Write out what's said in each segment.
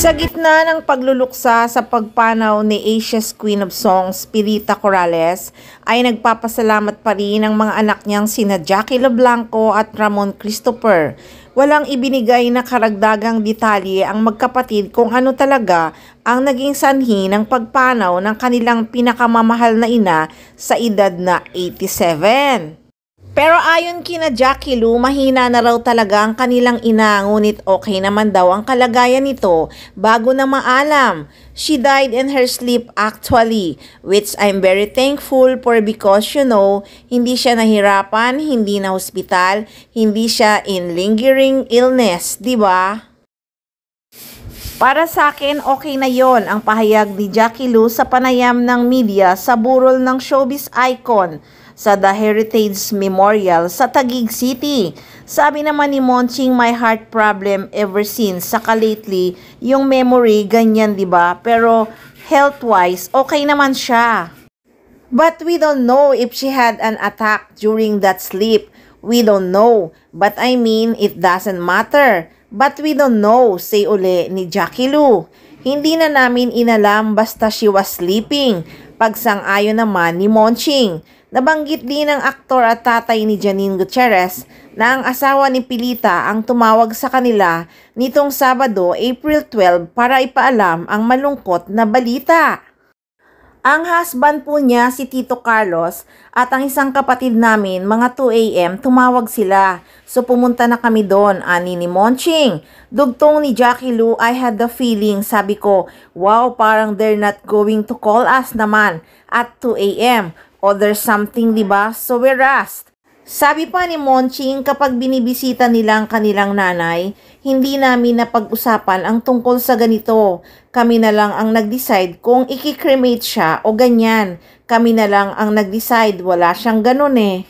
Sa gitna ng pagluluksa sa pagpanaw ni Asia's Queen of Songs, Pirita Corrales, ay nagpapasalamat pa rin ang mga anak niyang sina Jackie Lo Blanco at Ramon Christopher. Walang ibinigay na karagdagang detalye ang magkapatid kung ano talaga ang naging sanhi ng pagpanaw ng kanilang pinakamamahal na ina sa edad na 87. Pero ayon kina Jackie Lo, mahina na raw talaga ang kanilang ina, ngunit okay naman daw ang kalagayan nito bago na maalam. She died in her sleep actually, which I'm very thankful for because hindi siya nahirapan, hindi na hospital, hindi siya in lingering illness, di ba? Para sa akin, okay na yon ang pahayag ni Jackie Lo sa panayam ng media sa burol ng showbiz icon sa The Heritage Memorial sa Taguig City. Sabi naman ni Monching, my heart problem ever since. Saka lately, yung memory, ganyan diba? Pero health-wise, okay naman siya. But we don't know if she had an attack during that sleep. We don't know. But I mean, it doesn't matter. But we don't know, say uli ni Jackie Lo. Hindi na namin inalam basta she was sleeping. Pagsang-ayon naman ni Monching. Nabanggit din ng aktor at tatay ni Janine Gutierrez na ang asawa ni Pilita ang tumawag sa kanila nitong Sabado, April 12 para ipaalam ang malungkot na balita. Ang husband po niya, si Tito Carlos, at ang isang kapatid namin, mga 2 a.m. tumawag sila. So pumunta na kami doon, ani ni Monching. Dugtong ni Jackie Lo, I had the feeling, sabi ko, wow, parang they're not going to call us naman at 2 a.m. O there's something, diba? So we're rest. Sabi pa ni Monching, kapag binibisita nila ang kanilang nanay, hindi namin napag-usapan ang tungkol sa ganito. Kami na lang ang nag-decide kung i-cremate siya o ganyan. Kami na lang ang nag-decide, wala siyang ganun eh.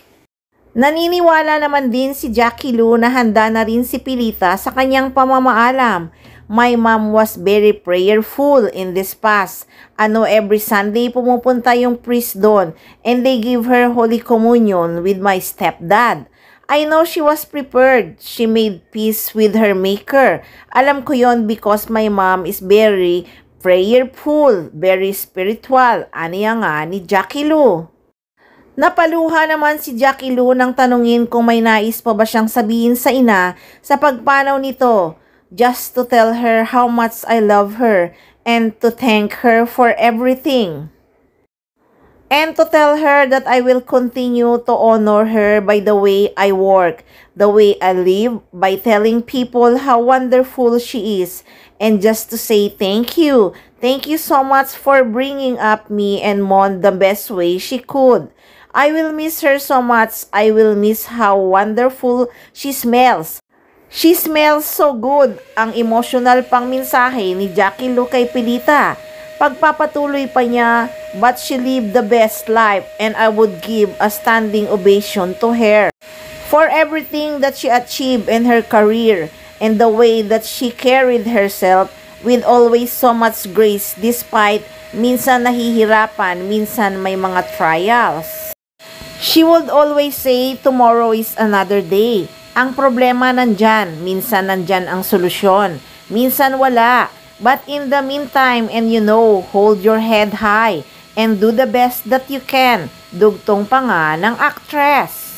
Naniniwala naman din si Jackie Lo na handa na rin si Pilita sa kanyang pamamaalam. My mom was very prayerful in this past. Every Sunday pumupunta yung priest doon and they give her Holy Communion with my stepdad. I know she was prepared. She made peace with her maker. Alam ko yon because my mom is very prayerful, very spiritual. Aniya nga ni Jackie Lo. Napaluha naman si Jackie Lo nang tanungin kung may nais pa ba siyang sabihin sa ina sa pagpanaw nito. Just to tell her how much I love her and to thank her for everything. And to tell her that I will continue to honor her by the way I work, the way I live, by telling people how wonderful she is. And just to say thank you. Thank you so much for bringing up me and Mon the best way she could. I will miss her so much. I will miss how wonderful she smells. She smells so good. Ang emotional pang mensahe ni Jackie Lo kay Pilita. Pagpapatuloy pa niya, but she lived the best life and I would give a standing ovation to her for everything that she achieved in her career and the way that she carried herself with always so much grace despite minsan nahihirapan, minsan may mga trials. She would always say, tomorrow is another day. Ang problema nandyan, minsan nandyan ang solusyon, minsan wala. But in the meantime, and hold your head high and do the best that you can. Dugtong pa nga ng actress.